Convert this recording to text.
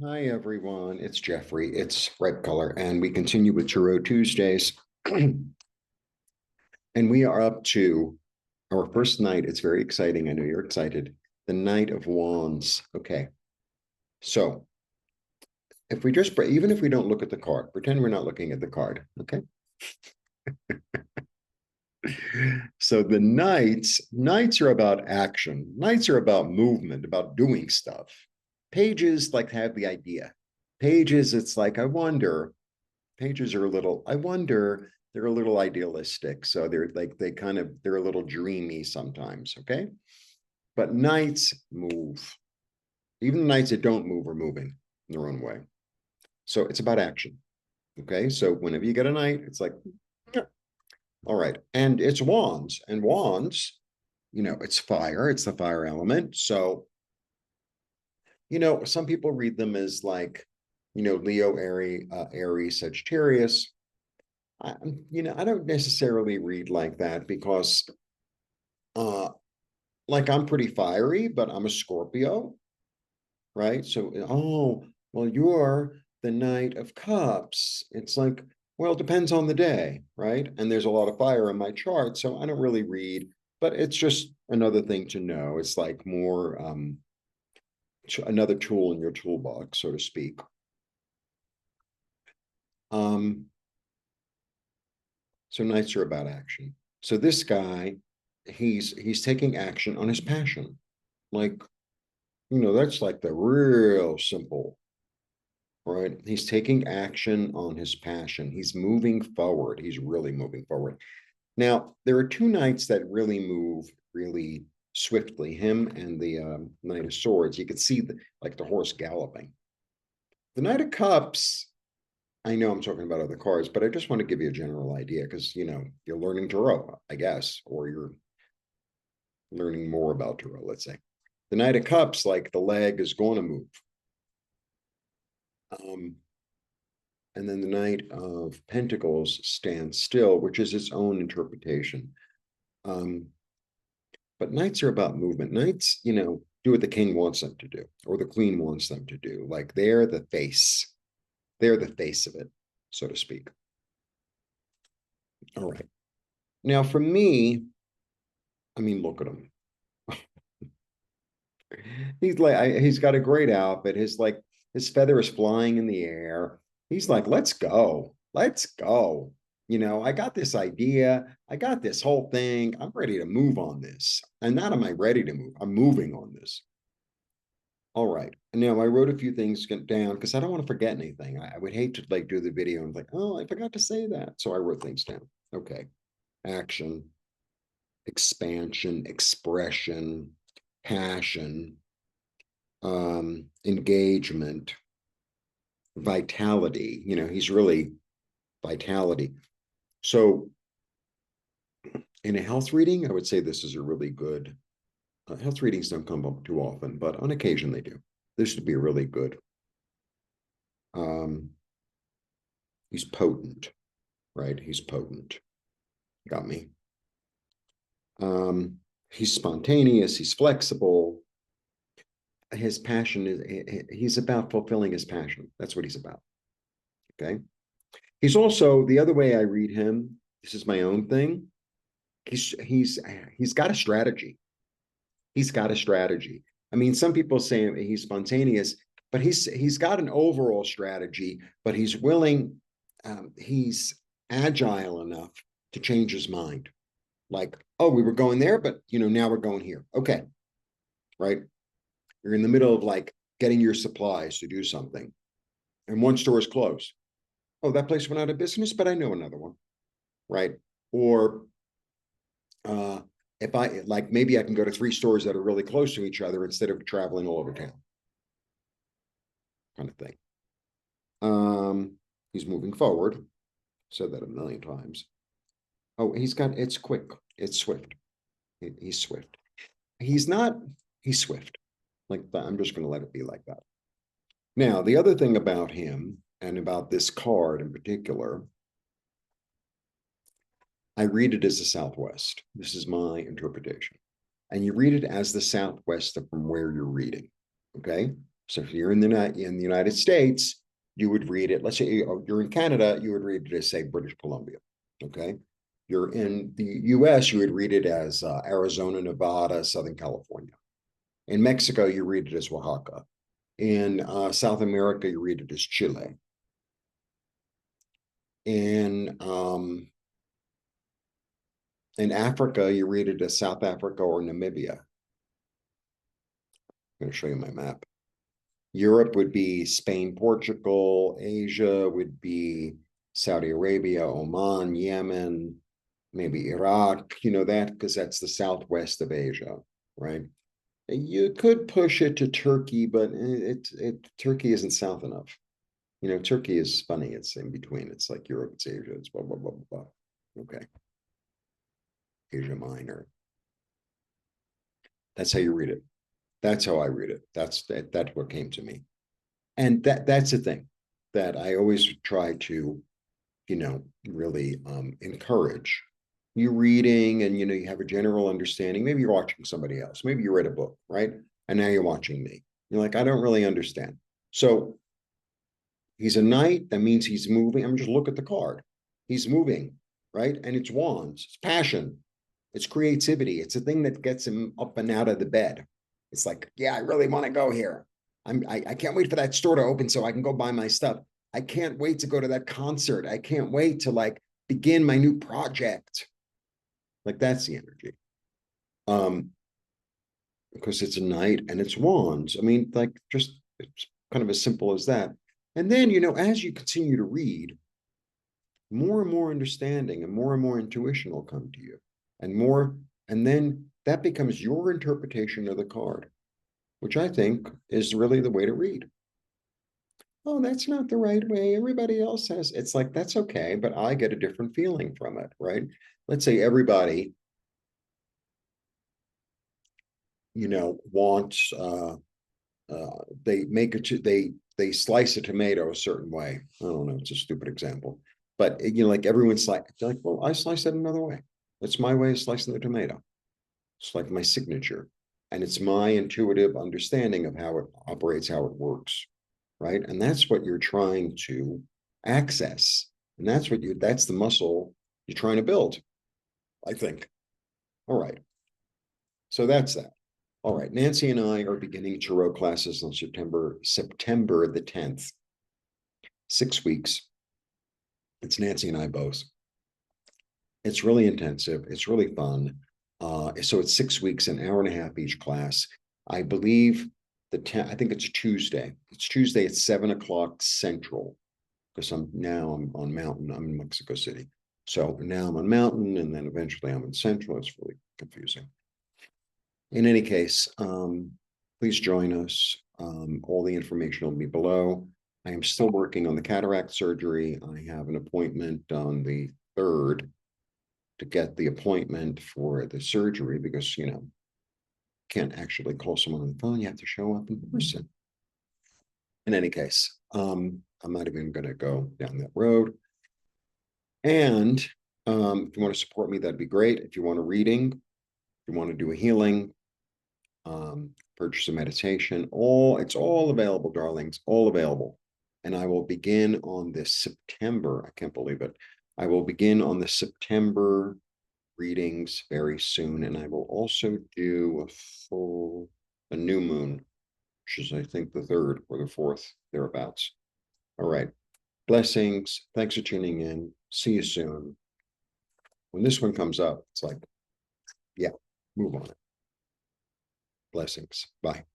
Hi, everyone. It's Jeffrey. It's Red Color, and we continue with Tarot Tuesdays. And we are up to our first night. It's very exciting. I know you're excited. The Knight of Wands. Okay. So if we just, even if we don't look at the card, pretend we're not looking at the card. Okay. So the knights are about action. Knights are about movement, about doing stuff. Pages like have the idea. Pages, it's like, I wonder, pages are a little, I wonder, they're a little idealistic. So they're like, they're a little dreamy sometimes. Okay. But knights move. Even the knights that don't move are moving in their own way. So it's about action. Okay. So whenever you get a knight, it's like, yeah, all right. And it's wands, and wands, it's fire, it's the fire element. So, some people read them as like, Leo, Aries, Sagittarius. I don't necessarily read like that because, uh, like I'm pretty fiery, but I'm a Scorpio, right? So, oh, well, you're the Knight of Cups. It's like, well, it depends on the day, right? And there's a lot of fire in my chart, so I don't really read, but it's just another thing to know. It's like more another tool in your toolbox, so to speak. Um, so nights are about action. So this guy, he's taking action on his passion. Like, that's like the real simple, right? He's taking action on his passion. He's moving forward. He's really moving forward. Now, there are two knights that really move really swiftly, him and the Knight of Swords. You can see like the horse galloping. The Knight of Cups, I know I'm talking about other cards, but I just want to give you a general idea because, you're learning tarot, I guess, or you're learning more about tarot, let's say. The Knight of Cups, like the leg is going to move. Um, and then the Knight of Pentacles stands still, which is its own interpretation. Um, but knights are about movement. Knights, do what the king wants them to do, or the queen wants them to do. Like they're the face. They're the face of it, so to speak. All right. Now, for me, I mean, look at him. He's got a great outfit. His feather is flying in the air. He's like, let's go. Let's go. I got this idea. I got this whole thing. I'm ready to move on this. And not am I ready to move. I'm moving on this. All right. Now I wrote a few things down because I don't want to forget anything. I would hate to like do the video and like, oh, I forgot to say that. So I wrote things down. Okay. Action, expansion, expression, passion, engagement, vitality. He's really vitality. So in a health reading, I would say this is a really good health readings don't come up too often, but on occasion they do. This would be really good. Um, he's potent, right? He's potent. Got me. He's spontaneous. He's flexible. His passion he's about fulfilling his passion. That's what he's about. Okay. He's also the other way I read him. This is my own thing. He's got a strategy. He's got a strategy. I mean, some people say he's spontaneous, but he's got an overall strategy. But he's willing. He's agile enough to change his mind. Like, oh, we were going there, but now we're going here. Okay, right? You're in the middle of like getting your supplies to do something, and one store is closed. Oh, that place went out of business, but I know another one, right? Or uh, if I like, maybe I can go to three stores that are really close to each other instead of traveling all over town, kind of thing. He's moving forward. Said that a million times. Oh, it's quick, it's swift. He's swift. He's not. He's swift. Like I'm just going to let it be like that. Now, the other thing about him and about this card in particular, I read it as the Southwest. This is my interpretation. And you read it as the Southwest from where you're reading. Okay. So if you're in the United States, you would read it. Let's say you're in Canada, you would read it as, say, British Columbia. Okay. You're in the US, you would read it as Arizona, Nevada, Southern California. In Mexico, you read it as Oaxaca. In South America, you read it as Chile. In Africa, you read it as South Africa or Namibia. I'm going to show you my map. Europe would be Spain, Portugal. Asia would be Saudi Arabia, Oman, Yemen, maybe Iraq, that because that's the southwest of Asia, right? You could push it to Turkey, but Turkey isn't south enough. Turkey is funny. It's in between. It's like Europe, it's Asia, it's blah, blah, blah, blah, blah. Okay. Asia Minor. That's how you read it. That's how I read it. That's what came to me. And that's the thing that I always try to, really encourage you reading, and you have a general understanding. Maybe you're watching somebody else. Maybe you read a book, right? And now you're watching me. You're like, I don't really understand. So he's a knight. That means he's moving. I'm just look at the card. He's moving, right? And it's wands. It's passion. It's creativity. It's a thing that gets him up and out of the bed. It's like, yeah, I really want to go here. I can't wait for that store to open so I can go buy my stuff. I can't wait to go to that concert. I can't wait to begin my new project. Like that's the energy. Because it's a knight and it's wands. I mean, just it's kind of as simple as that. And then, as you continue to read, more and more understanding and more intuition will come to you. And then that becomes your interpretation of the card, which I think is really the way to read. Oh, that's not the right way. Everybody else has. It's like, that's okay, but I get a different feeling from it, right? Let's say everybody, wants, they make it, they slice a tomato a certain way. I don't know. It's a stupid example, but like everyone's like, well, I slice it another way. That's my way of slicing the tomato. It's like my signature. And it's my intuitive understanding of how it operates, how it works. Right. And that's what you're trying to access. And that's the muscle you're trying to build, I think. All right. So that's that. All right. Nancy and I are beginning tarot classes on September the 10th. 6 weeks. It's Nancy and I both. It's really intensive. It's really fun. So it's 6 weeks, an hour and a half each class. I believe I think it's Tuesday. It's Tuesday at 7 o'clock Central, because I'm on Mountain. I'm in Mexico City. So now I'm on Mountain, and then eventually I'm in Central. It's really confusing. In any case, please join us. All the information will be below. I am still working on the cataract surgery. I have an appointment on the 3rd to get the appointment for the surgery because, can't actually call someone on the phone. You have to show up in person. In any case, I'm not even going to go down that road. And if you want to support me, that'd be great. If you want a reading, if you want to do a healing, purchase a meditation, it's all available, darlings, all available. And I will begin on this September. I can't believe it. I will begin on the September readings very soon. And I will also do a new moon, which is, I think, the 3rd or the 4th, thereabouts. All right. Blessings. Thanks for tuning in. See you soon. When this one comes up, it's like, yeah, move on it. Blessings. Bye.